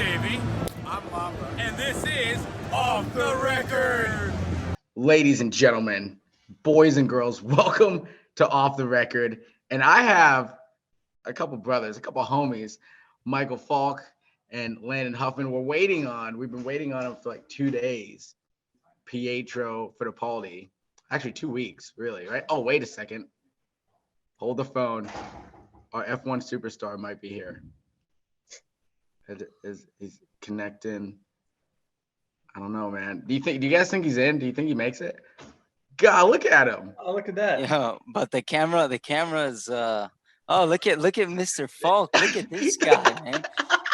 Davey. I'm Mamba. And this is Off the Record. Ladies and gentlemen, boys and girls, welcome to Off the Record. And I have a couple brothers, a couple homies, Michael Faulk and Landon Huffman. We've been waiting on him for like 2 days. Pietro Fittipaldi. Actually, 2 weeks, really, right? Oh, wait a second. Hold the phone. Our F1 superstar might be here. He's connecting. I don't know, man. Do you guys think he's in? Do you think he makes it? God, look at him. Oh, look at that. Yeah, but the camera is oh, look at Mr. Falk. Look at this guy, man.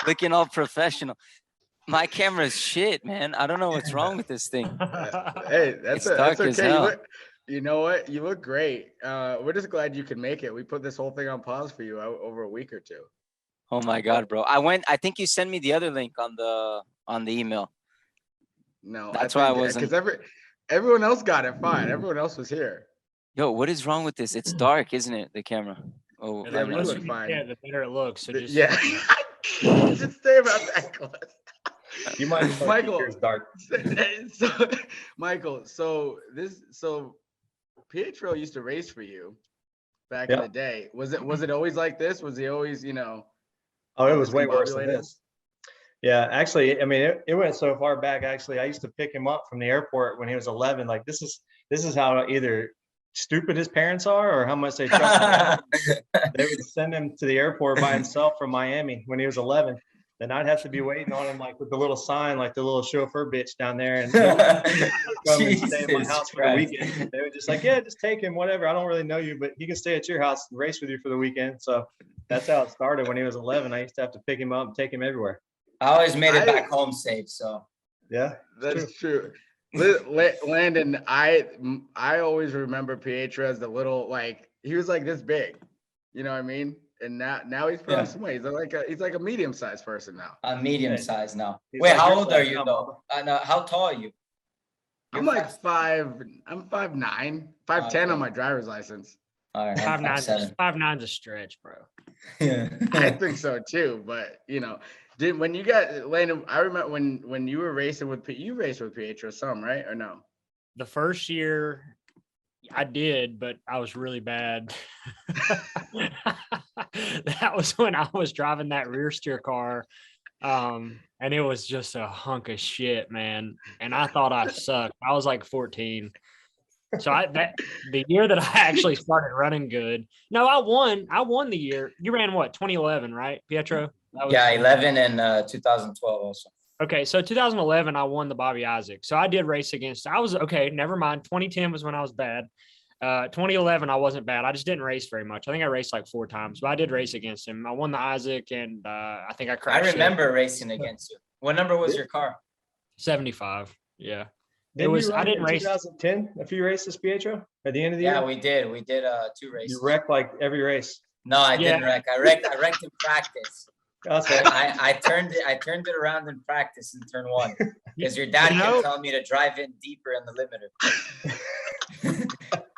Looking all professional. My camera's shit, man. I don't know what's wrong with this thing. Hey, that's dark as okay. hell. You know what? You look great. We're just glad you could make it. We put this whole thing on pause for you over a week or two. Oh my God, bro. I think you sent me the other link on the email. No, that's why I wasn't. Because everyone else got it fine. Everyone else was here. Yo, what is wrong with this? It's dark, isn't it? The camera. Oh, Yeah, we look fine. Yeah, the better it looks. So just Just say about that, class. You might Michael. It's dark. Michael. So Pietro used to race for you back in the day. Was it always like this? Was he always, Oh, it was way worse than this. Yeah, actually, I mean, it went so far back. Actually, I used to pick him up from the airport when he was 11. Like this is how either stupid his parents are or how much they trust him. They would send him to the airport by himself from Miami when he was 11. Then I'd have to be waiting on him like with the little sign, like the little chauffeur bitch down there, and come and stay at my house for the weekend. They were just like, yeah, just take him, whatever. I don't really know you, but he can stay at your house and race with you for the weekend. So that's how it started. When he was 11, I used to have to pick him up and take him everywhere. I always made it back home safe. So yeah, that's true. Landon, I always remember Pietro as the little, like, he was like this big, you know what I mean? And now he's put on some weight. He's like a medium-sized person now. I'm medium-sized now. He's Wait, like how your old are size you now, though? How tall are you? I'm like 5'9", 5'10" on my driver's license. All right, 5'9's a stretch, bro. I think so too, but when you got Landon, I remember when you were racing with Pietro some, right? Or no? The first year I did, but I was really bad. That was when I was driving that rear steer car. And it was just a hunk of shit, man. And I thought I sucked. I was like 14. So the year that I actually started running good. No, I won the year. You ran what, 2011, right, Pietro? 11 and 2012 also. Okay, so 2011, I won the Bobby Isaac. So I did race against. I was okay. Never mind. 2010 was when I was bad. 2011, I wasn't bad. I just didn't race very much. I think I raced like 4 times, but I did race against him. I won the Isaac, and I think I crashed. I remember racing against you. What number was your car? 75. Yeah. I didn't race 2010. A few races, Pietro, at the end of the year. Yeah, we did. We did 2 races. You wrecked like every race. No, I didn't wreck. I wrecked in practice. Okay. I turned it around in practice in turn 1 because your dad kept telling me to drive in deeper in the limiter.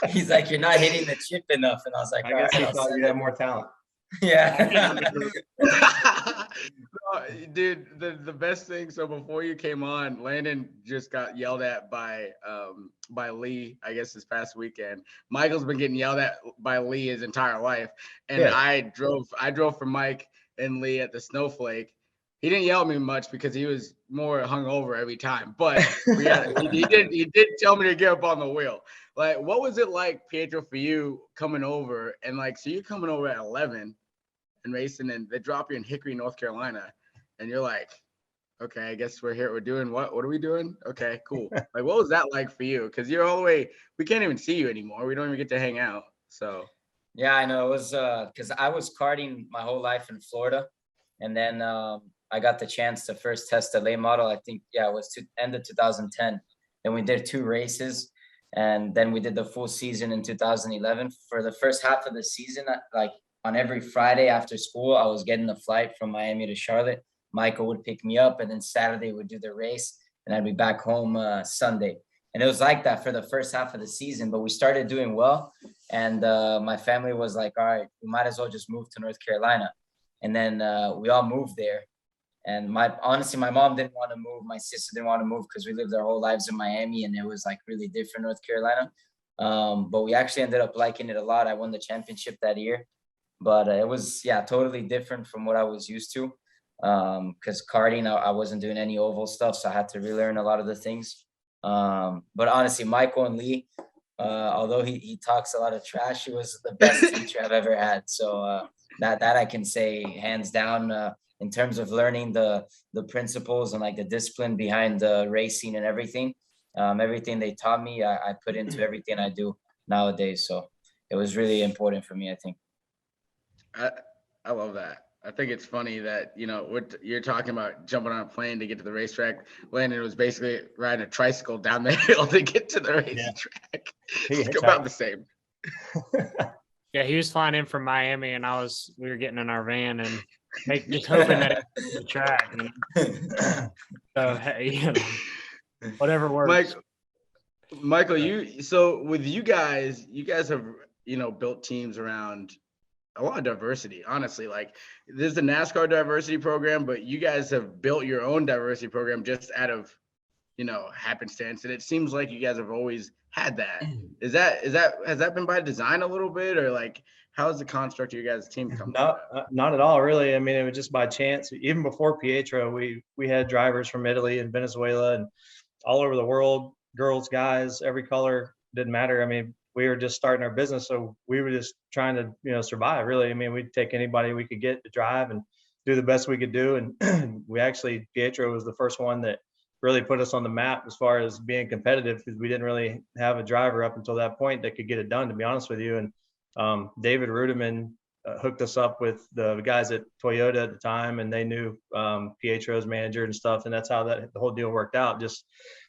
He's like, you're not hitting the chip enough, and I was like, I guess he thought you had more talent. Yeah. Dude, the best thing. So before you came on, Landon just got yelled at by Lee, I guess this past weekend. Michael's been getting yelled at by Lee his entire life, and I drove for Mike and Lee at the Snowflake. He didn't yell at me much because he was more hungover every time, but he did tell me to get up on the wheel. Like, what was it like, Pietro, for you coming over and so you're coming over at 11 and racing, and they drop you in Hickory, North Carolina, and you're like, okay, I guess we're here. We're doing what? What are we doing? Okay, cool. Like, what was that like for you? Because you're all the way. We can't even see you anymore. We don't even get to hang out. So. Yeah, I know. It was because I was karting my whole life in Florida, and then I got the chance to first test the late model. I think it was end of 2010. Then we did 2 races, and then we did the full season in 2011. For the first half of the season, like on every Friday after school, I was getting a flight from Miami to Charlotte. Michael would pick me up, and then Saturday would do the race, and I'd be back home Sunday. And it was like that for the first half of the season, but we started doing well. And my family was like, all right, we might as well just move to North Carolina. And then we all moved there. And honestly, my mom didn't want to move. My sister didn't want to move because we lived our whole lives in Miami, and it was like really different North Carolina. But we actually ended up liking it a lot. I won the championship that year, but it was, totally different from what I was used to. Because karting, I wasn't doing any oval stuff, so I had to relearn a lot of the things. But honestly, Michael and Lee, although he talks a lot of trash, he was the best teacher I've ever had. So that I can say hands down, in terms of learning the principles and like the discipline behind the racing and everything. Everything they taught me, I put into everything I do nowadays. So it was really important for me, I think. I love that. I think it's funny that, what you're talking about, jumping on a plane to get to the racetrack. Landon was basically riding a tricycle down the hill to get to the racetrack. It's about the same. Yeah, he was flying in from Miami, and we were getting in our van and just hoping that it was the track. So hey, whatever works. Michael, so with you guys have built teams around a lot of diversity, honestly. Like, there's the NASCAR diversity program, but you guys have built your own diversity program just out of, happenstance. And it seems like you guys have always had that. Has that been by design a little bit, or like, how's the construct of your guys' team come? Not at all, really. I mean, it was just by chance. Even before Pietro, we had drivers from Italy and Venezuela and all over the world, girls, guys, every color, didn't matter. I mean, we were just starting our business, so we were just trying to, survive, really. I mean, we'd take anybody we could get to drive and do the best we could do. And Pietro was the first one that really put us on the map as far as being competitive, because we didn't really have a driver up until that point that could get it done, to be honest with you. And David Rudiman hooked us up with the guys at Toyota at the time, and they knew Pietro's manager and stuff. And that's how the whole deal worked out, just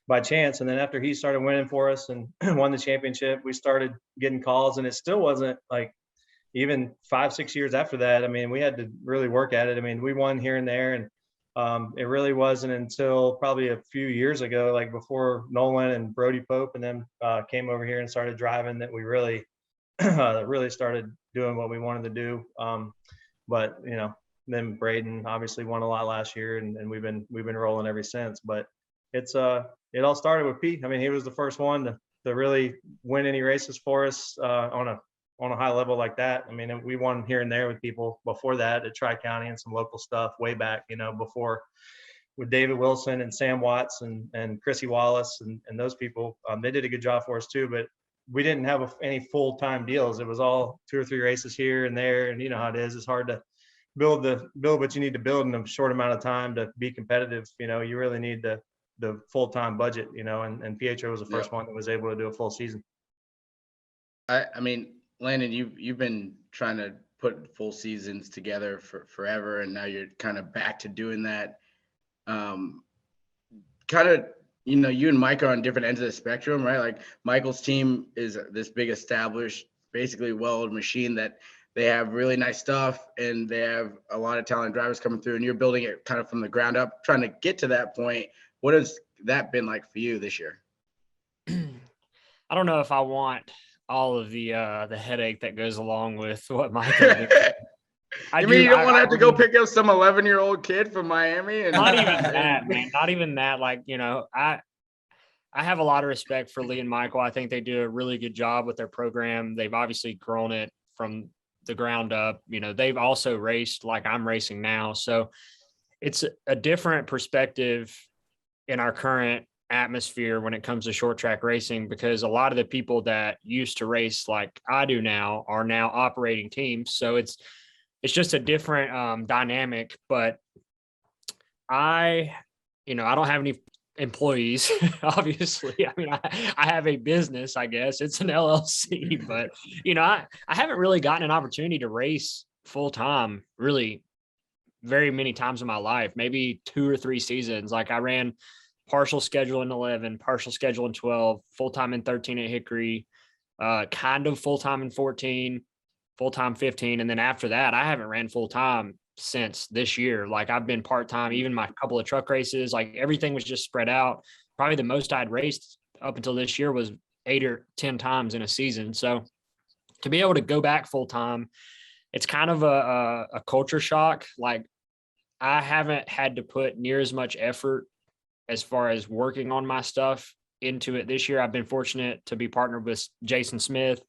by chance. And then after he started winning for us and won the championship, we started getting calls, and it still wasn't like, even 5-6 years after that, I mean, we had to really work at it. I mean, we won here and there, and it really wasn't until probably a few years ago, like before Nolan and Brody Pope and them came over here and started driving, that we really really started doing what we wanted to do. But then Braden obviously won a lot last year, and we've been rolling ever since. But it all started with Pete. I mean, he was the first one to really win any races for us on a high level like that. I mean, we won here and there with people before that at Tri-County and some local stuff way back, before, with David Wilson and Sam Watts and Chrissy Wallace and those people. They did a good job for us too, but we didn't have any full-time deals. It was all 2 or 3 races here and there. And you know how it is. It's hard to build what you need to build in a short amount of time to be competitive. You really need the full-time budget, and Pietro was the first one that was able to do a full season. I mean, Landon, you've been trying to put full seasons together for forever, and now you're kind of back to doing that. You and Mike are on different ends of the spectrum, right? Like, Michael's team is this big established, basically well-oiled machine that they have really nice stuff, and they have a lot of talented drivers coming through, and you're building it kind of from the ground up, trying to get to that point. What has that been like for you this year? I don't know if I want all of the headache that goes along with what Michael did. You mean you don't want to have to go pick up some 11-year-old kid from Miami? And not even that, man. Not even that. Like, I have a lot of respect for Lee and Michael. I think they do a really good job with their program. They've obviously grown it from the ground up. They've also raced like I'm racing now. So it's a different perspective in our current atmosphere when it comes to short track racing, because a lot of the people that used to race like I do now are now operating teams. So it's just a different dynamic. But I don't have any employees, obviously. I mean, I have a business, I guess. It's an LLC, but I haven't really gotten an opportunity to race full time really very many times in my life, maybe 2 or 3 seasons. Like, I ran partial schedule in 11, partial schedule in 12, full-time in 13 at Hickory, kind of full-time in 14, full-time 15. And then after that, I haven't ran full-time since this year. Like, I've been part-time, even my couple of truck races, like everything was just spread out. Probably the most I'd raced up until this year was 8 or 10 times in a season. So to be able to go back full-time, it's kind of a culture shock. Like, I haven't had to put near as much effort as far as working on my stuff into it this year. I've been fortunate to be partnered with Jason Smith,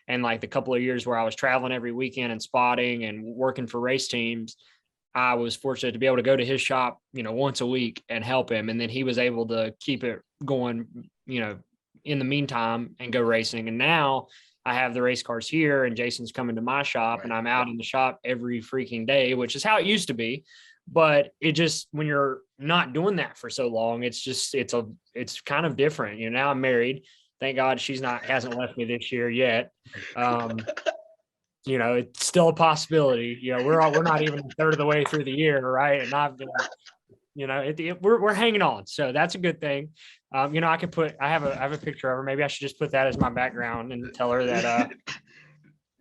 and like the couple of years where I was traveling every weekend and spotting and working for race teams, I was fortunate to be able to go to his shop, once a week and help him. And then he was able to keep it going, in the meantime and go racing. And now I have the race cars here and Jason's coming to my shop, and I'm out in the shop every freaking day, which is how it used to be. But it just, when you're not doing that for so long, it's kind of different. Now I'm married. Thank God hasn't left me this year yet. It's still a possibility. We're not even a third of the way through the year, right? And I've been, we're hanging on, so that's a good thing. I have a picture of her. Maybe I should just put that as my background and tell her that, I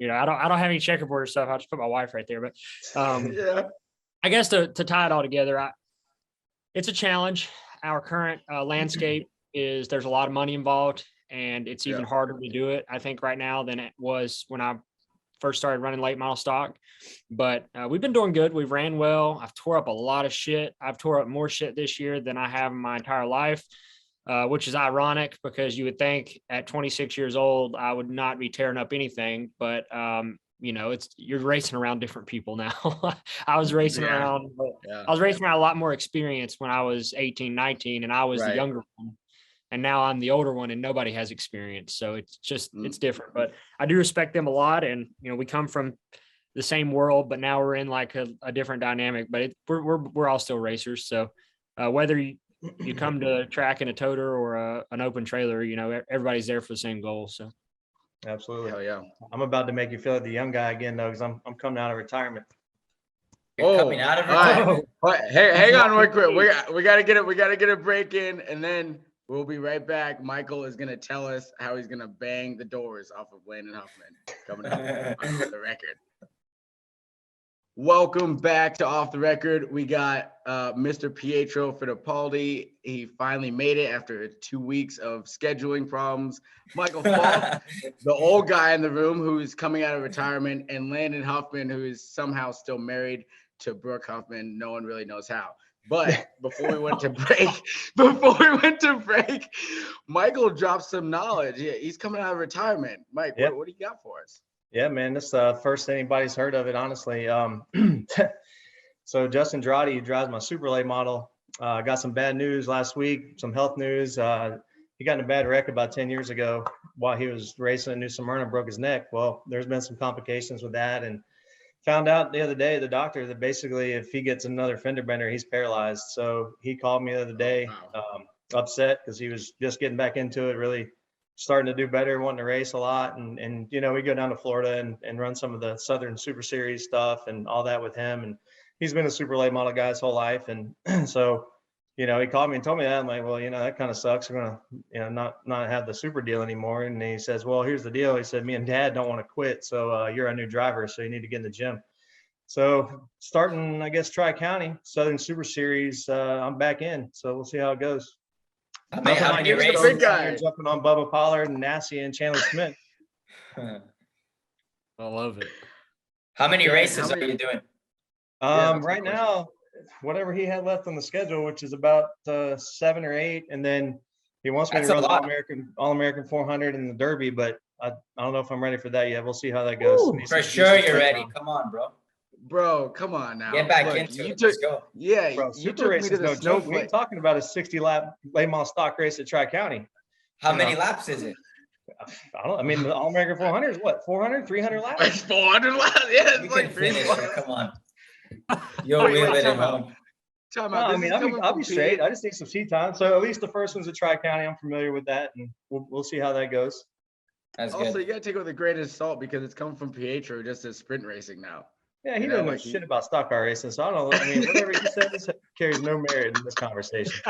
don't have any checkerboard or stuff. I'll just put my wife right there. But I guess to tie it all together, it's a challenge. Our current landscape is, there's a lot of money involved, and it's even harder to do it, I think, right now than it was when I first started running late model stock. But we've been doing good. We've ran well. I've tore up a lot of shit. I've tore up more shit this year than I have in my entire life, which is ironic because you would think at 26 years old, I would not be tearing up anything. But, you're racing around different people now. I was racing around. I was racing around a lot more experience when I was 18, 19, and I was the younger one. And now I'm the older one and nobody has experience. So it's just, it's different, but I do respect them a lot. And, we come from the same world, but now we're in like a different dynamic, but we're all still racers. So whether you come to track in a toter or an open trailer, everybody's there for the same goal. So. Absolutely. Hell yeah. I'm about to make you feel like the young guy again, though, because I'm coming out of retirement. You're coming out of retirement. Hey, hang on real quick. We gotta get a break in, and then we'll be right back. Michael is gonna tell us how he's gonna bang the doors off of Landon Huffman coming up on the record. Welcome back to Off the Record. We got Mr. Pietro Fittipaldi. He finally made it after 2 weeks of scheduling problems. Michael Faulk, the old guy in the room who's coming out of retirement, and Landon Huffman, who is somehow still married to Brooke Huffman. No one really knows how. But before we went to break, Michael dropped some knowledge. Yeah, he's coming out of retirement. Mike, what do you got for us? Yeah, man, this is the first anybody's heard of it, honestly. So Justin Drawdy, who drives my super late model, got some bad news last week, some health news. He got in a bad wreck about 10 years ago while he was racing in New Smyrna, broke his neck. Well, there's been some complications with that, and found out the other day, the doctor, that basically if he gets another fender bender, he's paralyzed. So he called me the other day, upset because he was just getting back into it, really starting to do better, wanting to race a lot. And we go down to Florida and run some of the Southern Super Series stuff and all that with him. And he's been a super late model guy his whole life. And so, he called me and told me that. I'm like, well, that kind of sucks. We're going to, not have the super deal anymore. And he says, well, here's the deal. He said, me and Dad don't want to quit. So you're a new driver, so you need to get in the gym. So starting, I guess, Tri-County, Southern Super Series, I'm back in. So we'll see how it goes. How many races? Big guy. Jumping on Bubba Pollard and Nassie and Chandler Smith. I love it. How many races are you doing? Right now, whatever he had left on the schedule, which is about 7 or 8, and then he wants me to run the All-American 400 in the Derby, but I don't know if I'm ready for that yet. We'll see how that goes. Ooh, for sure you're ready. Come on, bro. Bro, come on now. Get back into it. Let's go. Yeah, bro, you took me to the joke. We're talking about a 60-lap late model stock race at Tri-County. How many laps is it? The All-American 400 is what, 400, 300 laps? It's 400 laps. Yeah, it's You like can finish it. Come on. You'll wheel it at home. I'll be straight. I just need some seat time. So at least the first one's at Tri-County. I'm familiar with that, and we'll see how that goes. That's also, good. you got to take it with a grain of salt because it's coming from Pietro just as sprint racing now. Yeah, he doesn't know shit about stock car racing, so I don't know. Whatever he says carries no merit in this conversation.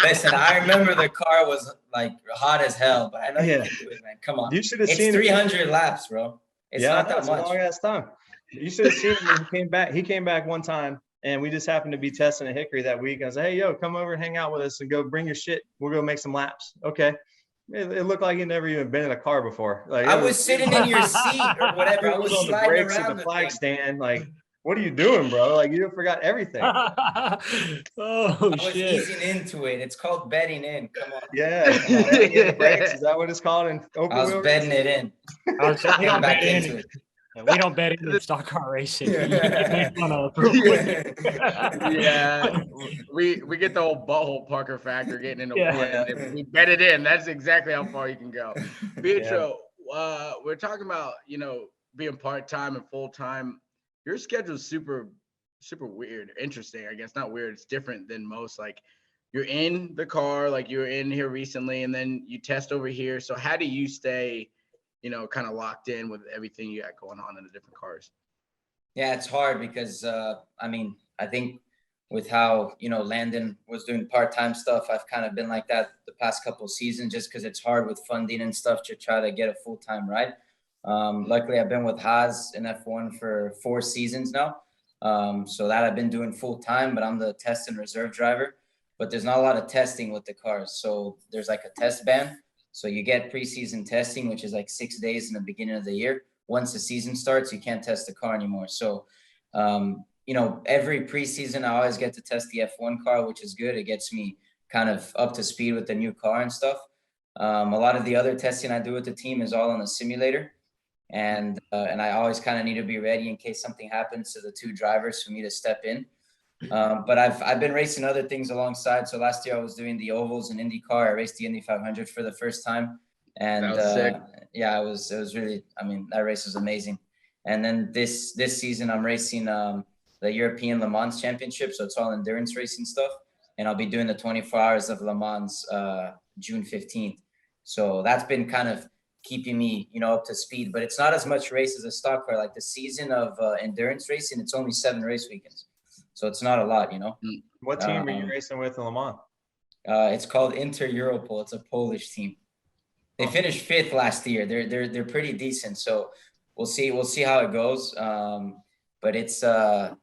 Listen, I remember the car was like hot as hell, but I know you can do it, man. Come on. You should have it's seen 300 laps, bro. It's not that much. It's a long ass time. You should have seen him when he came back. He came back one time, and we just happened to be testing at Hickory that week. I was like, hey, yo, come over and hang out with us and go bring your shit. We'll go make some laps. Okay. It looked like he'd never even been in a car before. Like I was sitting in your seat or whatever. I was on the sliding brakes around at the flag stand. Like what are you doing, bro? Like you forgot everything. Oh I was shit! easing into it. It's called betting in. Come on. Yeah. Come on. Betting in the brakes, is that what it's called in open I was wheel betting racing? it in. I was saying, we Getting don't back bet in into it. it. Yeah, we don't bet in stock car racing. You get made fun of real quick. Yeah, we get the whole butthole Parker factor getting into Yeah. one, and if we bet it in. That's exactly how far you can go. Pietro, we're talking about being part time and full time. Your schedule's super weird, interesting. I guess not weird. It's different than most. Like you're in the car, like you were in here recently, and then you test over here. So how do you stay, kind of locked in with everything you got going on in the different cars? Yeah, it's hard because I mean, I think with how Landon was doing part-time stuff, I've kind of been like that the past couple of seasons, just because it's hard with funding and stuff to try to get a full-time ride. Luckily, I've been with Haas in F1 for 4 seasons now, so that I've been doing full-time. But I'm the test and reserve driver. But there's not a lot of testing with the cars, so there's like a test ban. So you get preseason testing, which is like 6 days in the beginning of the year. Once the season starts, you can't test the car anymore. So, every preseason, I always get to test the F1 car, which is good. It gets me kind of up to speed with the new car and stuff. A lot of the other testing I do with the team is all on the simulator. And I always kind of need to be ready in case something happens to the 2 drivers for me to step in. But I've been racing other things alongside. So last year I was doing the ovals and IndyCar. I raced the Indy 500 for the first time. And That was sick. yeah, it was really, I mean, that race was amazing. And then this season I'm racing the European Le Mans Championship. So it's all endurance racing stuff. And I'll be doing the 24 hours of Le Mans June 15th. So that's been kind of keeping me, up to speed. But it's not as much race as a stock car. Like the season of endurance racing, it's only 7 race weekends. So it's not a lot, What team are you racing with in Le Mans? It's called Inter Europol. It's a Polish team. They finished 5th last year. They're pretty decent. So we'll see how it goes. But it's a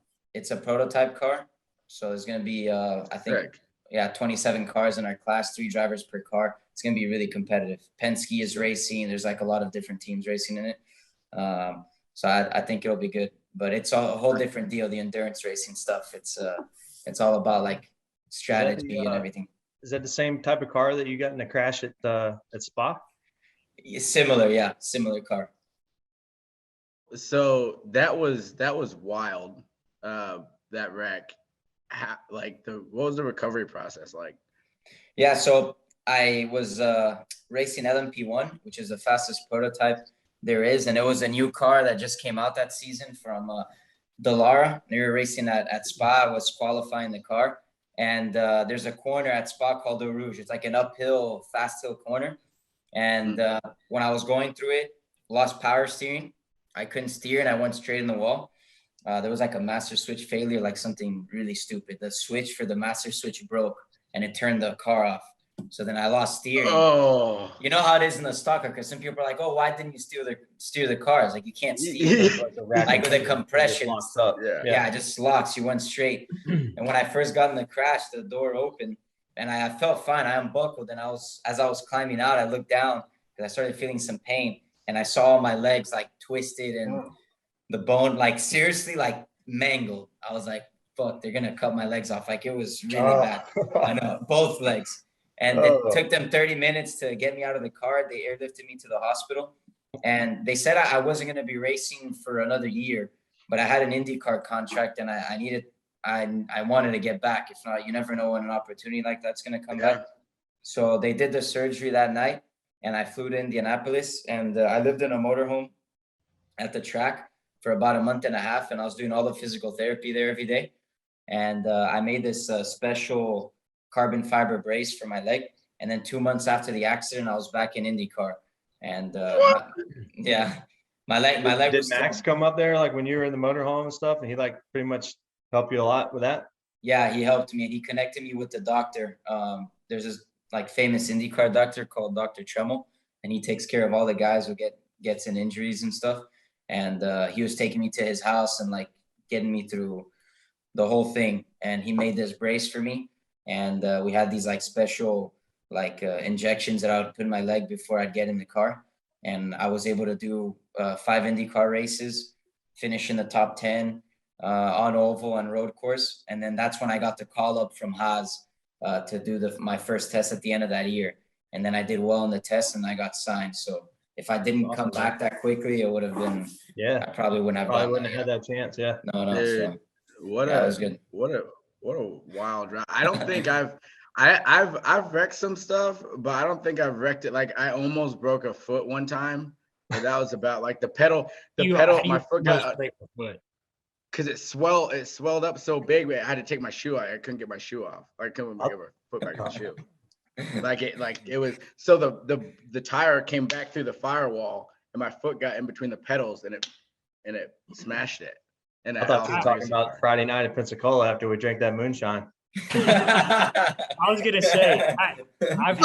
prototype car. So there's gonna be I think 27 cars in our class, 3 drivers per car. It's gonna be really competitive. Penske is racing. There's like a lot of different teams racing in it. So I think it'll be good. But it's a whole different deal. The endurance racing stuff. It's all about like strategy and everything. Is that the same type of car that you got in the crash at Spa? Similar car. So that was wild. That wreck. What was the recovery process like? Yeah, so I was racing LMP1, which is the fastest prototype there is, and it was a new car that just came out that season from Dallara. They were racing at Spa. I was qualifying the car, and there's a corner at Spa called Eau Rouge. It's like an uphill, fast hill corner, and when I was going through it, lost power steering. I couldn't steer, and I went straight in the wall. There was like a master switch failure, like something really stupid. The switch for the master switch broke, and it turned the car off. So then I lost steering. Oh, you know how it is in the stock car, because some people are like, "Oh, why didn't you steer the cars? Like you can't steer like with the compression." Up. Yeah. It just locks. You went straight. And when I first got in the crash, the door opened, and I felt fine. I unbuckled, and as I was climbing out, I looked down because I started feeling some pain, and I saw all my legs like twisted and the bone like seriously like mangled. I was like, "Fuck, they're gonna cut my legs off." Like it was really bad. I know, both legs. And it took them 30 minutes to get me out of the car. They airlifted me to the hospital. And they said I wasn't going to be racing for another year, but I had an IndyCar contract and I wanted to get back. If not, you never know when an opportunity like that's going to come back. So they did the surgery that night and I flew to Indianapolis and I lived in a motorhome at the track for about a month and a half. And I was doing all the physical therapy there every day. And I made this special carbon fiber brace for my leg. And then 2 months after the accident, I was back in IndyCar. And my leg Did Max come up there like when you were in the motorhome and stuff, and he like pretty much helped you a lot with that? Yeah, he helped me and he connected me with the doctor. There's this like famous IndyCar doctor called Dr. Tremmel, and he takes care of all the guys who gets in injuries and stuff. And he was taking me to his house and like getting me through the whole thing. And he made this brace for me. And we had these like special like injections that I would put in my leg before I'd get in the car. And I was able to do 5 IndyCar races, finish in the top 10. on oval and road course. And then that's when I got the call up from Haas to do my first test at the end of that year. And then I did well in the test and I got signed. So if I didn't come back that quickly, it would have been, I probably wouldn't have had that chance. Yeah. No. Dude, So, that was good. What a wild drive. I don't think I've wrecked some stuff, but I don't think I've wrecked it. Like I almost broke a foot one time, but that was about like the pedal, my foot got, because it swelled up so big, but I had to take my shoe out. I couldn't get my shoe off. I couldn't get my foot back in the shoe. It was, so the tire came back through the firewall and my foot got in between the pedals and it smashed it. And I thought you were talking about Friday night in Pensacola after we drank that moonshine. I was gonna say I've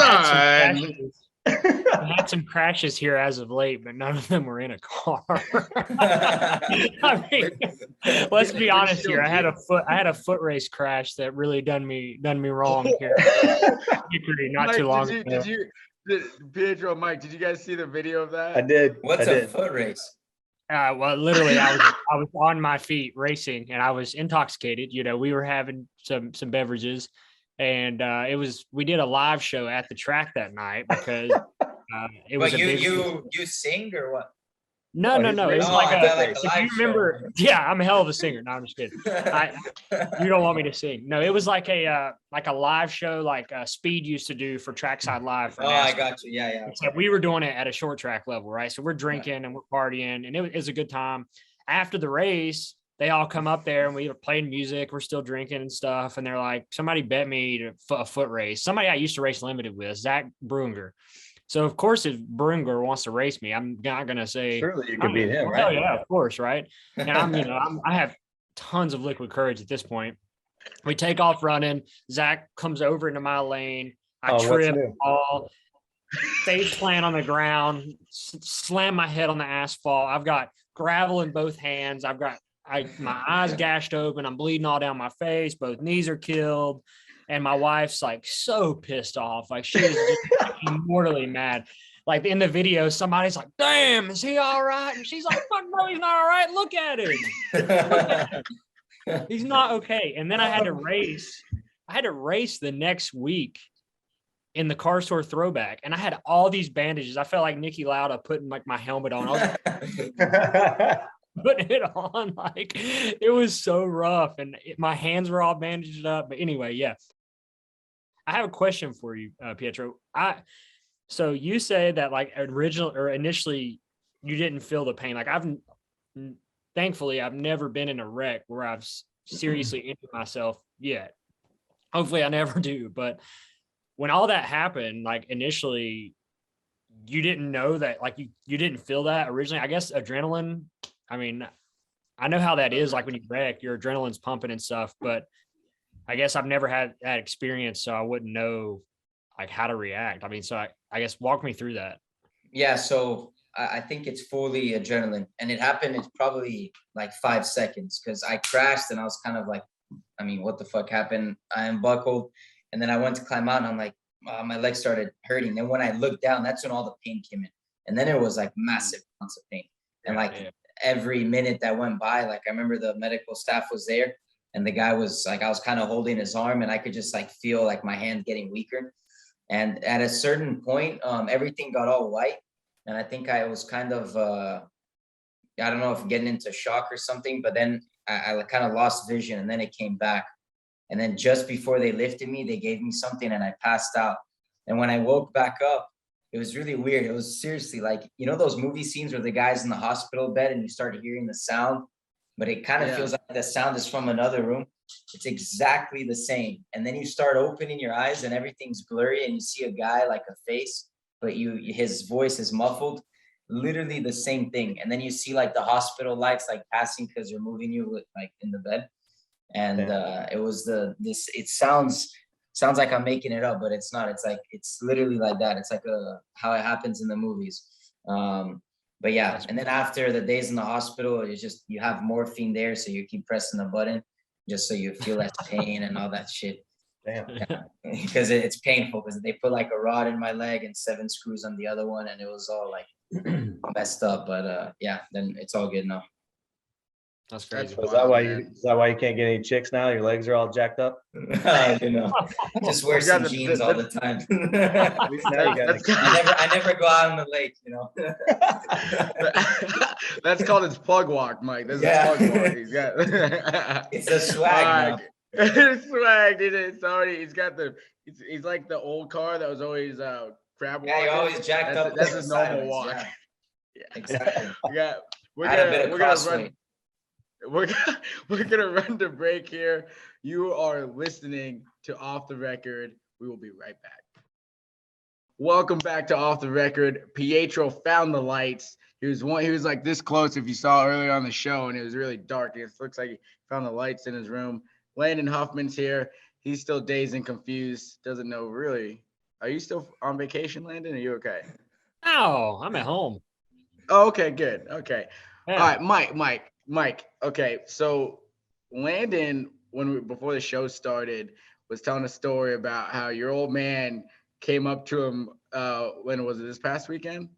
had some crashes here as of late, but none of them were in a car. I mean, let's be honest here. I had a foot race crash that really done me wrong here. Not Mike, too long ago. Pietro, Mike, did you guys see the video of that? I did. What's a foot race? Well, literally, I was on my feet racing, and I was intoxicated. You know, we were having some beverages, and we did a live show at the track that night because it was. But you sing or what? No. It's like a live show. Yeah, I'm a hell of a singer. No, I'm just kidding. You don't want me to sing. No, it was like a live show, like Speed used to do for Trackside Live. For NASCAR. I got you. Yeah. Except we were doing it at a short track level, right? So we're drinking and we're partying, and it was a good time. After the race, they all come up there and we were playing music. We're still drinking and stuff, and they're like, "Somebody bet me a foot race." Somebody I used to race limited with, Zach Brunger. So of course, if Brunger wants to race me, I'm not gonna say surely you can beat him, right? Oh yeah, of course, right? And I have tons of liquid courage at this point. We take off running. Zach comes over into my lane. I trip, all face plant on the ground, slam my head on the asphalt. I've got gravel in both hands. My eyes gashed open. I'm bleeding all down my face. Both knees are killed. And my wife's like so pissed off. Like she was just mortally mad. Like in the video, somebody's like, "Damn, is he all right?" And she's like, "Fuck no, he's not all right. Look at him. He's not okay." And then I had to race. The next week in the car store throwback. And I had all these bandages. I felt like Nicky Lauda putting like my helmet on. I was like, putting it on. Like it was so rough. And my hands were all bandaged up. But anyway, yeah. I have a question for you, Pietro. So you say that like initially you didn't feel the pain. Like thankfully I've never been in a wreck where I've seriously injured myself yet. Hopefully I never do. But when all that happened, like initially you didn't know that, like you didn't feel that originally. I guess adrenaline. I mean, I know how that is. Like when you wreck, your adrenaline's pumping and stuff, but I guess I've never had that experience, so I wouldn't know like how to react. I mean, so I guess walk me through that. Yeah, so I think it's fully adrenaline, and it happened. It's probably like 5 seconds because I crashed and I was kind of like, I mean, what the fuck happened? I unbuckled, and then I went to climb out, and I'm like, my legs started hurting. Then when I looked down, that's when all the pain came in, and then it was like massive amounts of pain, and every minute that went by, like I remember the medical staff was there. And the guy was like, I was kind of holding his arm and I could just like feel like my hand getting weaker. And at a certain point, everything got all white. And I think I was kind of, I don't know if getting into shock or something, but then I kind of lost vision and then it came back. And then just before they lifted me, they gave me something and I passed out. And when I woke back up, it was really weird. It was seriously like, you know, those movie scenes where the guy's in the hospital bed and you start hearing the sound, but it kind of feels like the sound is from another room. It's exactly the same. And then you start opening your eyes and everything's blurry and you see a guy like a face, but his voice is muffled. Literally the same thing. And then you see like the hospital lights like passing because they're moving you like in the bed. And it was it sounds like I'm making it up, but it's not. It's like, it's literally like that. It's like how it happens in the movies. But yeah, and then after the days in the hospital, it's just, you have morphine there. So you keep pressing the button just so you feel less pain and all that shit. Damn. Yeah, because it's painful because they put like a rod in my leg and 7 screws on the other one. And it was all like messed up. But yeah, then it's all good now. That's crazy. That's Is that why man. is that why you can't get any chicks now? Your legs are all jacked up. You know, just wear You got some the- jeans all the time. At least now you got That's I never go out on the lake, you know. That's called his plug walk, Mike. This Yeah. is plug walk. He's got It's a swag now. swag, dude. It's already he's got the he's like the old car that was always crab walking. Yeah, you're always jacked That's, up. that's to his the normal sideways, walk. yeah. Yeah. Exactly. We're Add a bit of gonna run crossweight. we're gonna run the break here. You are listening to Off the Record. We will be right back. Welcome back to Off the Record. Pietro found the lights. He was like this close if you saw earlier on the show, and it was really dark. It looks like he found the lights in his room. Landon Huffman's here. He's still dazed and confused. Doesn't know really. Are you still on vacation, Landon? Are you okay? No, I'm at home. Oh, okay, good. Okay. Yeah. All right, Mike. Okay, so Landon, before the show started, was telling a story about how your old man came up to him. When was it? This past weekend?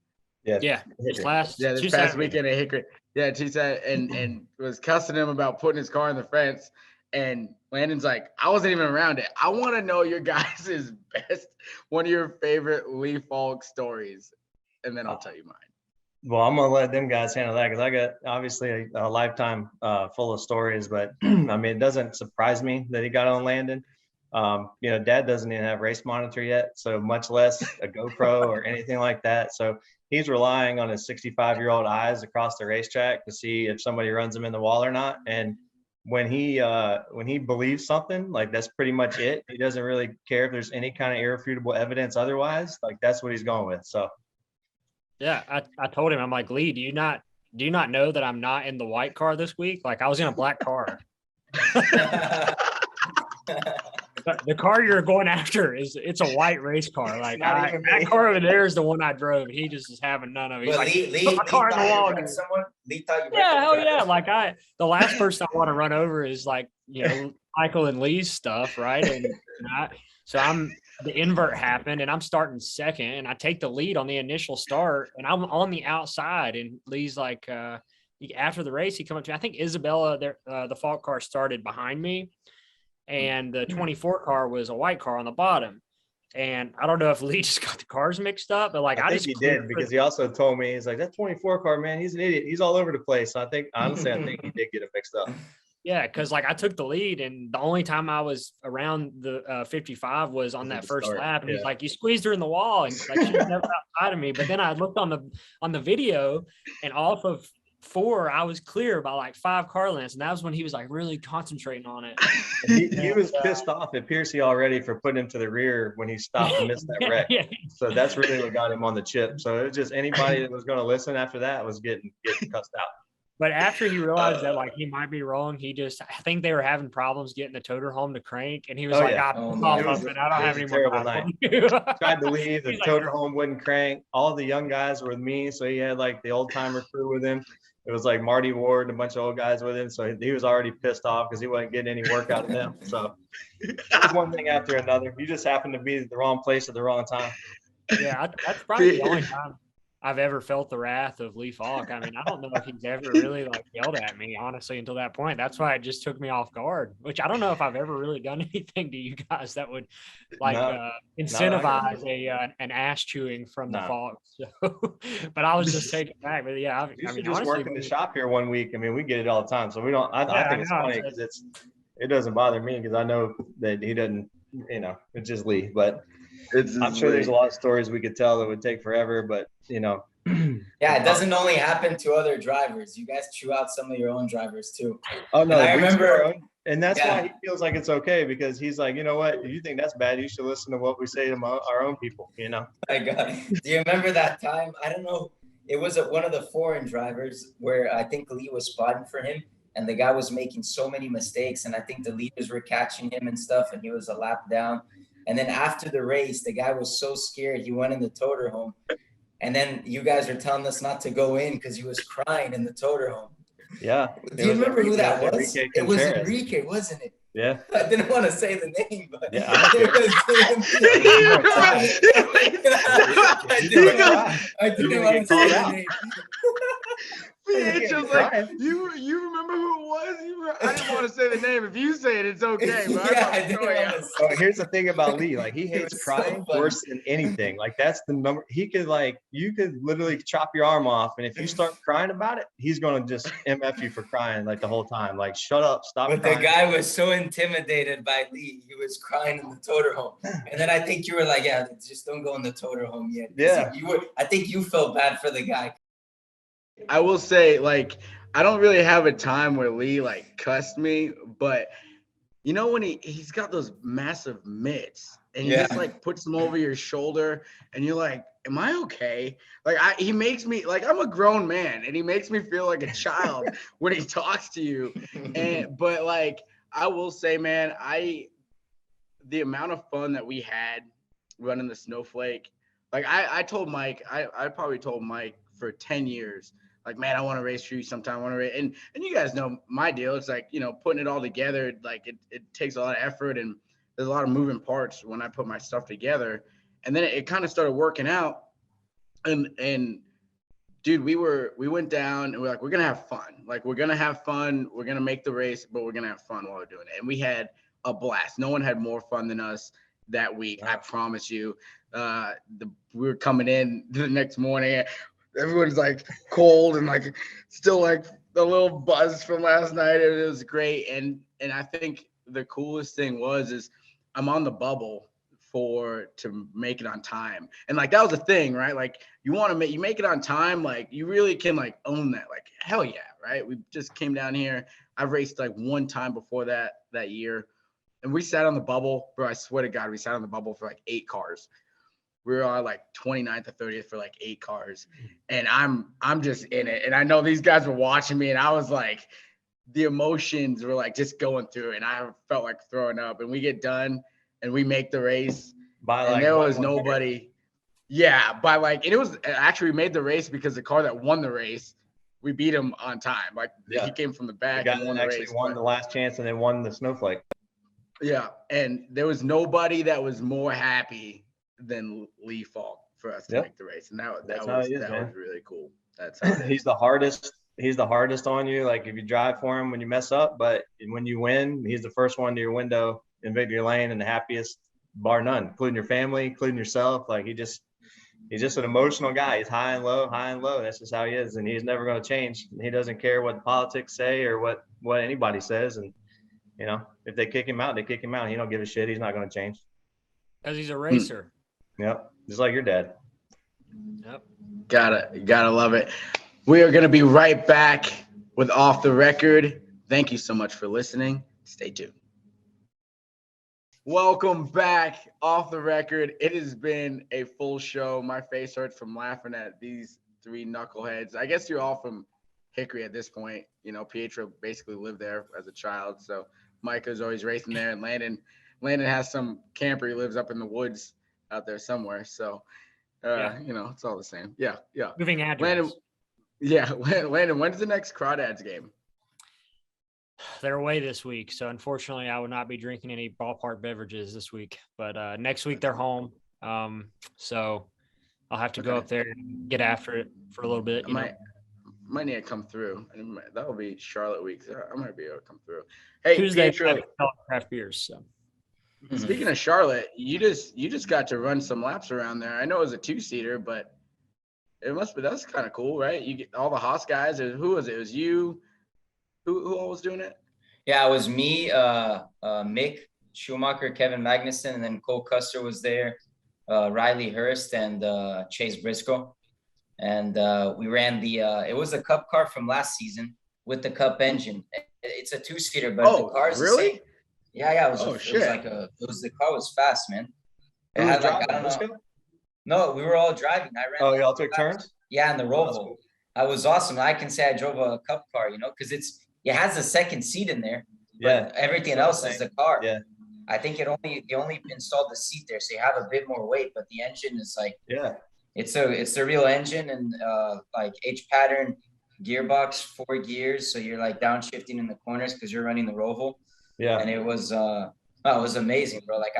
Yeah. This past weekend at Hickory. Yeah, she said, and was cussing him about putting his car in the fence. And Landon's like, I wasn't even around it. I want to know your guys' one of your favorite Lee Faulk stories, and then I'll tell you mine. Well, I'm gonna let them guys handle that because I got obviously a lifetime full of stories. But I mean, it doesn't surprise me that he got on Landon. Dad doesn't even have race monitor yet, so much less a GoPro or anything like that. So he's relying on his 65-year-old eyes across the racetrack to see if somebody runs him in the wall or not. And when he believes something, like that's pretty much it. He doesn't really care if there's any kind of irrefutable evidence otherwise. Like that's what he's going with. So. Yeah, I told him, I'm like, Lee, do you not know that I'm not in the white car this week? Like I was in a black car. The car you're going after it's a white race car. Like that car over there is the one I drove. He just is having none of it. He's But like, Lee car in the wall. someone. Lee thought you. Yeah, hell yeah. Like the last person I want to run over is like, Michael and Lee's stuff, right? And the invert happened and I'm starting second and I take the lead on the initial start and I'm on the outside and Lee's like, after the race, he come up to me. I think Isabella, the Faulk car started behind me and the 24 car was a white car on the bottom. And I don't know if Lee just got the cars mixed up, but like, I think he did because he also told me, he's like, that 24 car, man, he's an idiot. He's all over the place. So I think he did get it mixed up. Yeah, because like I took the lead, and the only time I was around the 55 was on that first lap, and he's like, "You squeezed her in the wall," and like she was never outside of me. But then I looked on the video, and off of 4, I was clear by like 5 car lengths, and that was when he was like really concentrating on it. He was pissed off at Piercy already for putting him to the rear when he stopped and missed that wreck. Yeah. So that's really what got him on the chip. So it was just anybody that was going to listen after that was getting cussed out. But after he realized that like he might be wrong, I think they were having problems getting the toter home to crank, and he was I don't have any more time. Tried to leave, the toter home wouldn't crank. All the young guys were with me, so he had like the old timer crew with him. It was like Marty Ward and a bunch of old guys with him, so he was already pissed off because he wasn't getting any work out of them. So it was one thing after another. You just happened to be at the wrong place at the wrong time. Yeah, that's probably the only time I've ever felt the wrath of Lee Faulk. I mean, I don't know if he's ever really like yelled at me, honestly, until that point. That's why it just took me off guard, which I don't know if I've ever really done anything to you guys that would like incentivize an ass chewing from the Faulk. So, but I was just taken back. But yeah, you should just work in the shop here one week. I mean, we get it all the time, so we don't. I think it's funny because it doesn't bother me because I know that he doesn't. It's just Lee, but. I'm sure there's a lot of stories we could tell that would take forever, but yeah, it doesn't only happen to other drivers. You guys chew out some of your own drivers too. Oh no, I remember, and that's why he feels like it's okay because he's like, you know what? If you think that's bad, you should listen to what we say to our own people. My God, do you remember that time? I don't know. It was one of the foreign drivers where I think Lee was spotting for him, and the guy was making so many mistakes, and I think the leaders were catching him and stuff, and he was a lap down. And then after the race, the guy was so scared, he went in the toter home. And then you guys are telling us not to go in because he was crying in the toter home. Yeah. Do you remember who that was? It was Enrique, wasn't it? Yeah. I didn't want to say the name, but yeah, I didn't want to say the name. Pietro's like, you remember who it was? I didn't want to say the name. If you say it, it's okay. But Yeah, I didn't want to Oh, here's the thing about Lee. Like, he hates was so crying funny. worse than anything. Like, that's the number. He could, like, you could literally chop your arm off, and if you start crying about it, he's gonna just MF you for crying like the whole time. Like, shut up, stop But crying. the guy was so intimidated by Lee, he was crying in the toter home. And then I think you were like, yeah, just don't go in the toter home yet. Yeah. I think you felt bad for the guy. I will say, like, I don't really have a time where Lee like cussed me, but you know when he's got those massive mitts and he just like puts them over your shoulder and you're like, am I okay? Like he makes me like, I'm a grown man and he makes me feel like a child when he talks to you. But like, I will say, man, the amount of fun that we had running the Snowflake, like I told Mike, I probably told Mike for 10 years, like, man, I want to race for you sometime. I want to race. And you guys know my deal. It's like, you know, putting it all together, like it takes a lot of effort and there's a lot of moving parts when I put my stuff together. And then it kind of started working out. And dude, we went down and we're like, we're going to have fun. Like, we're going to have fun. We're going to make the race, but we're going to have fun while we're doing it. And we had a blast. No one had more fun than us that week. I promise you. We were coming in the next morning. Everyone's like cold and like still like a little buzz from last night. It was great. And I think the coolest thing is I'm on the bubble to make it on time. And like, that was the thing, right? Like, you make it on time. Like, you really can like own that. Like, hell yeah. Right. We just came down here. I've raced like one time before that year. And we sat on the bubble, bro. I swear to God, we sat on the bubble for like 8 cars. We were on like 29th or 30th for like 8 cars. And I'm just in it. And I know these guys were watching me and I was like, the emotions were like just going through it. And I felt like throwing up. And we get done and we make the race. And there was nobody. Yeah. And it was actually, we made the race because the car that won the race, we beat him on time. Like, he came from the back and won the race. Won the last chance and then won the Snowflake. Yeah. And there was nobody that was more happy than Lee Faulk for us to make the race. And that was really cool. That's how it is. He's the hardest on you. Like, if you drive for him when you mess up, but when you win, he's the first one to your window in victory lane and the happiest, bar none, including your family, including yourself. Like, he's just an emotional guy. He's high and low. That's just how he is. And he's never going to change. He doesn't care what politics say or what anybody says. And, you know, if they kick him out, they kick him out. He don't give a shit. He's not going to change. Because he's a racer. Yep. Just like your dad. Yep. Gotta love it. We are going to be right back with Off the Record. Thank you so much for listening. Stay tuned. Welcome back, Off the Record. It has been a full show. My face hurts from laughing at these 3 knuckleheads. I guess you're all from Hickory at this point. You know, Pietro basically lived there as a child. So Micah's always racing there. And Landon has some camper. He lives up in the woods out there somewhere. So, you know, it's all the same. Yeah. Moving address. Landon, when's the next Crawdads game? They're away this week. So, unfortunately, I will not be drinking any ballpark beverages this week. But next week, they're home. So, I'll have to go up there and get after it for a little bit. I might need to come through. That will be Charlotte week. So I might be able to come through. Hey, Tuesday, Pietro, craft beers. So. Speaking of Charlotte, you just got to run some laps around there. I know it was a 2-seater, but that's kind of cool, right? You get all the Haas guys. Who was it? It was you. Who all was doing it? Yeah, it was me, Mick Schumacher, Kevin Magnuson, and then Cole Custer was there, Riley Hurst, and Chase Briscoe. And we ran it was a Cup car from last season with the Cup engine. It's a 2-seater, but the car's really? the same. Yeah. It was the car was fast, man. It had like, I don't know. No, we were all driving. I ran. Oh, y'all took turns? Yeah, in the Roval. Cool. I was awesome. I can say I drove a Cup car, you know, because it has a second seat in there. But everything else is the car. Yeah. I think they only installed the seat there, so you have a bit more weight, but the engine is like it's a real engine and like H pattern gearbox, 4 gears, so you're like downshifting in the corners because you're running the Roval. Yeah. And it was amazing, bro. Like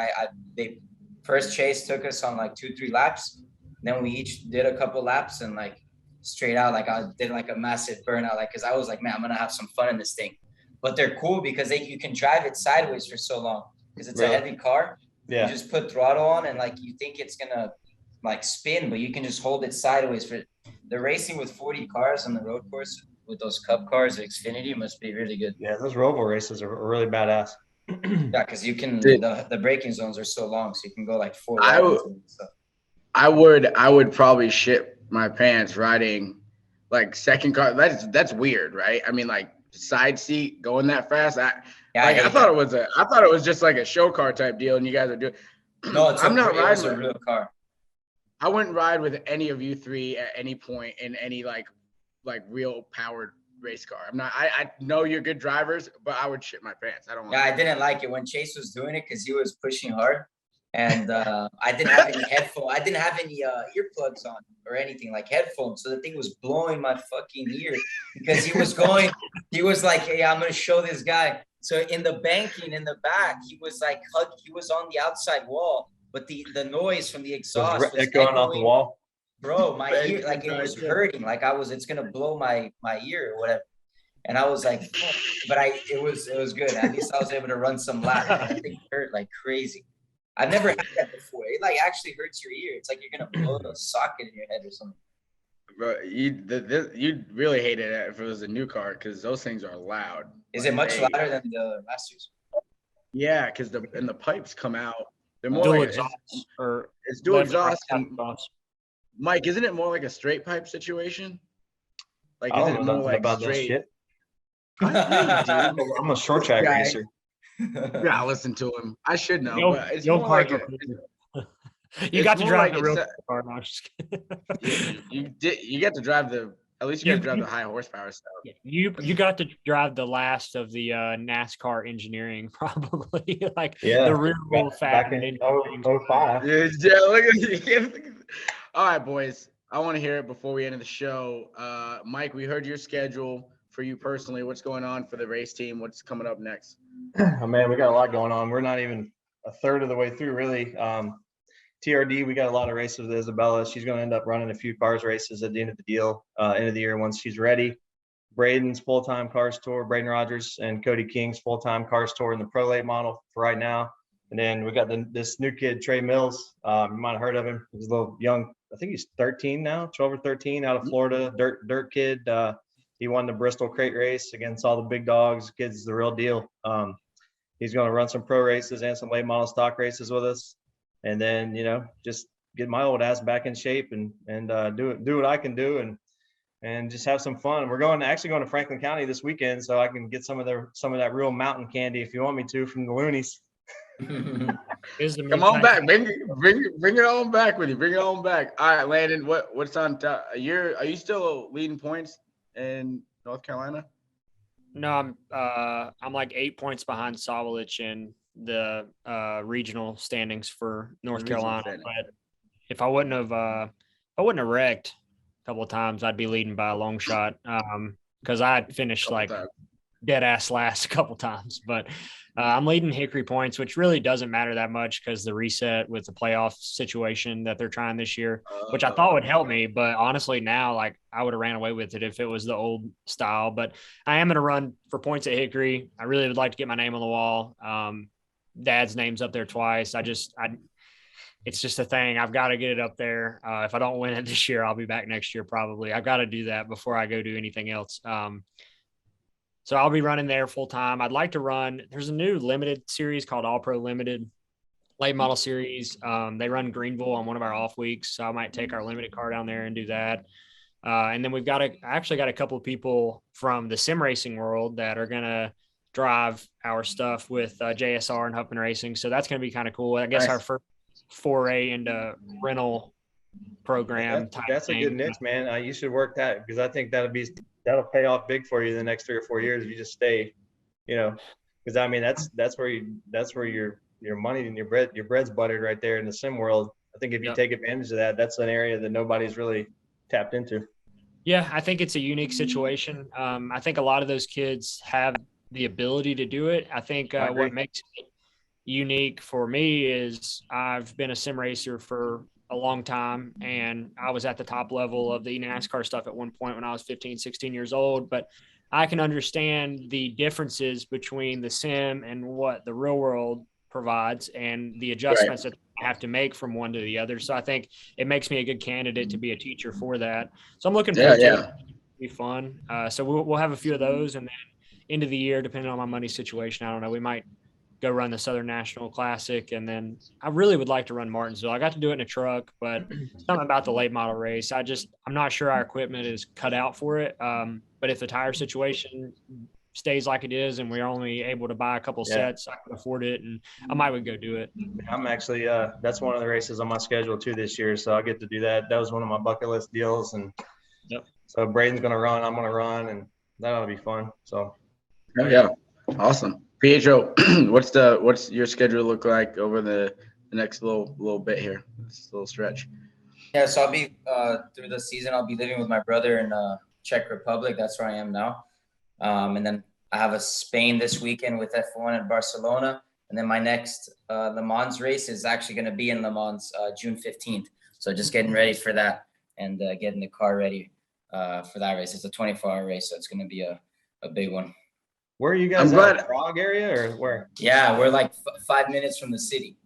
they first chase took us on like 2-3 laps, then we each did a couple laps and like straight out. Like I did like a massive burnout, like, cause I was like, man, I'm gonna have some fun in this thing. But they're cool because you can drive it sideways for so long because it's a heavy car. Yeah. You just put throttle on and like you think it's gonna like spin, but you can just hold it sideways. For the racing with 40 cars on the road course with those Cup cars, the Xfinity must be really good. Yeah, those Roval races are really badass. Yeah, because you can the braking zones are so long, so you can go like 4 I wide. I would probably shit my pants riding like second car. That's weird, right? I mean, like side seat going that fast. I thought it was just like a show car type deal, and you guys are doing. No, it was a riding. real car. I wouldn't ride with any of you three at any point in any like real powered race car. I'm not. I know you're good drivers, but I would shit my pants. I don't. Yeah, I didn't like it when Chase was doing it because he was pushing hard, and I didn't have any headphones. I didn't have any earplugs on or anything like headphones, so the thing was blowing my fucking ear because he was going. He was like, "Hey, I'm gonna show this guy." So in the banking in the back, he was like, he was on the outside wall, but the noise from the exhaust was echoing off the wall. Bro, my ear, like it was hurting, like it's gonna blow my ear or whatever. And I was like, fuck. But it was good. At least I was able to run some laps. That thing hurt like crazy. I've never had that before. It like actually hurts your ear. It's like you're gonna blow a socket in your head or something. Bro, you'd really hate it if it was a new car because those things are loud. Is it much louder than the last year's? Yeah, because the pipes come out. They're more Dual like exhaust or it's dual left exhaust. and right exhaust. Mike, isn't it more like a straight pipe situation? Like, I is don't it know more nothing like about straight? this shit. I'm a short track racer. Yeah, listen to him. I should know, You'll- but it's you'll more like park You it's got to more drive like the real it's car. No, I'm just kidding. you get to drive at least you get to drive the high horsepower stuff. You got to drive the last of the NASCAR engineering, probably like Yeah, the real back fat in engineering. 05. Yeah, look at all right, boys. I want to hear it before we end the show. Mike, we heard your schedule for you personally. What's going on for the race team? What's coming up next? Oh man, we got a lot going on. We're not even a third of the way through, really. TRD, we got a lot of races with Isabella. She's going to end up running a few cars races at the end of the deal, end of the year once she's ready. Braden's full-time cars tour, Braden Rogers and Cody King's full-time cars tour in the pro late model for right now. And then we got this new kid, Trey Mills. You might have heard of him. He's a little young. I think he's 13 now, 12 or 13, out of Florida. Dirt kid. He won the Bristol crate race against all the big dogs. Kid's the real deal. He's going to run some pro races and some late model stock races with us. And then, just get my old ass back in shape and do what I can do and just have some fun. We're actually going to Franklin County this weekend, so I can get some of that real mountain candy if you want me to from the Loonies. Come on back, bring it on back with you. Bring it on back. All right, Landon, what's on top? Are you still leading points in North Carolina? No, I'm like 8 points behind Sawalich in the regional standings for North Carolina. But if I wouldn't have wrecked a couple of times, I'd be leading by a long shot. Because I finished like dead ass last a couple times. But I'm leading Hickory points, which really doesn't matter that much because the reset with the playoff situation that they're trying this year, which I thought would help me. But honestly, now, like, I would have ran away with it if it was the old style. But I am going to run for points at Hickory. I really would like to get my name on the wall. Dad's name's up there twice. It's just a thing. I've got to get it up there. If I don't win it this year, I'll be back next year probably. I've got to do that before I go do anything else. So I'll be running there full time. I'd like to run. There's a new limited series called All Pro Limited late model series. They run Greenville on one of our off weeks, so I might take our limited car down there and do that. And then I actually got a couple of people from the sim racing world that are gonna drive our stuff with JSR and Huffman Racing. So that's gonna be kind of cool. I guess our first foray into rental program. That's a good niche, man. You should work that because I think that'll pay off big for you in the next 3 or 4 years if you just stay, because I mean that's where your money and your bread's buttered right there in the sim world. I think if you take advantage of that, that's an area that nobody's really tapped into. Yeah, I think it's a unique situation. I think a lot of those kids have the ability to do it. I think what makes it unique for me is I've been a sim racer for a long time, and I was at the top level of the NASCAR stuff at one point when I was 15, 16 years old. But I can understand the differences between the sim and what the real world provides and the adjustments that I have to make from one to the other. So I think it makes me a good candidate to be a teacher for that. So I'm looking forward to it. It'll be fun. So we'll have a few of those, and then end of the year, depending on my money situation, I don't know, we might go run the Southern National Classic. And then I really would like to run Martinsville. I got to do it in a truck, but something about the late model race. I'm not sure our equipment is cut out for it. But if the tire situation stays like it is and we're only able to buy a couple sets, I can afford it, and I might would go do it. I'm actually, that's one of the races on my schedule too this year. So I'll get to do that. That was one of my bucket list deals. And so Braden's going to run, I'm going to run, and that ought to be fun. So. Oh yeah. Awesome. Pietro, what's your schedule look like over the next little bit here, this little stretch? Yeah, so I'll be through the season. I'll be living with my brother in Czech Republic. That's where I am now. And then I have a Spain this weekend with F1 in Barcelona. And then my next Le Mans race is actually going to be in Le Mans June 15th. So just getting ready for that and getting the car ready for that race. It's a 24-hour race, so it's going to be a big one. Where are you guys at? Prague area or where? Yeah, we're like 5 minutes from the city.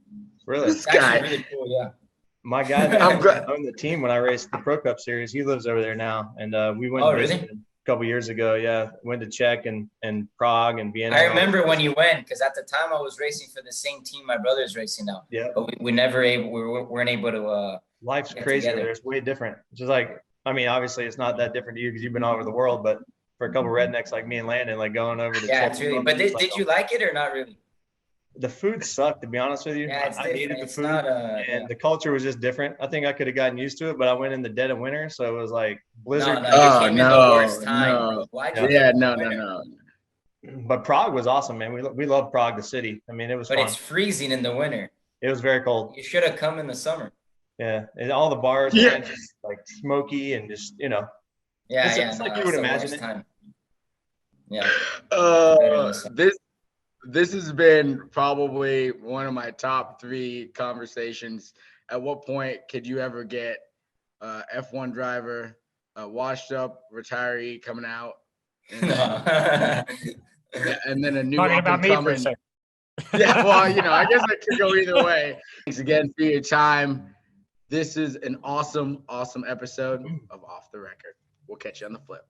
Really? This guy. Really cool, yeah. My guy that owned the team when I raced the Pro Cup Series, he lives over there now. And we went to visit a couple years ago. Yeah, went to Czech and Prague and Vienna. I remember when you went, because at the time I was racing for the same team my brother's racing now. Yeah. But we weren't able to life's crazy there. It's way different. It's just like, I mean, obviously it's not that different to you because you've been all over the world, but for a couple rednecks like me and Landon, like going over to it's really. But did you like it or not really? The food sucked, to be honest with you. Yeah, it's I needed the it's food, not, and the culture was just different. I think I could have gotten used to it, but I went in the dead of winter, so it was like blizzard. No. But Prague was awesome, man. We love Prague, the city. I mean, it was But fun. it's freezing in the winter. It was very cold. You should have come in the summer. Yeah, and all the bars, man, just like smoky and just, you know. It's like you would imagine it. Time. Yeah. This has been probably one of my top 3 conversations. At what point could you ever get F1 driver, washed up retiree coming out, and then a new Talking about me for a coming? second. Yeah, well, I guess it could go either way. Thanks again for your time. This is an awesome episode of Off the Record. We'll catch you on the flip.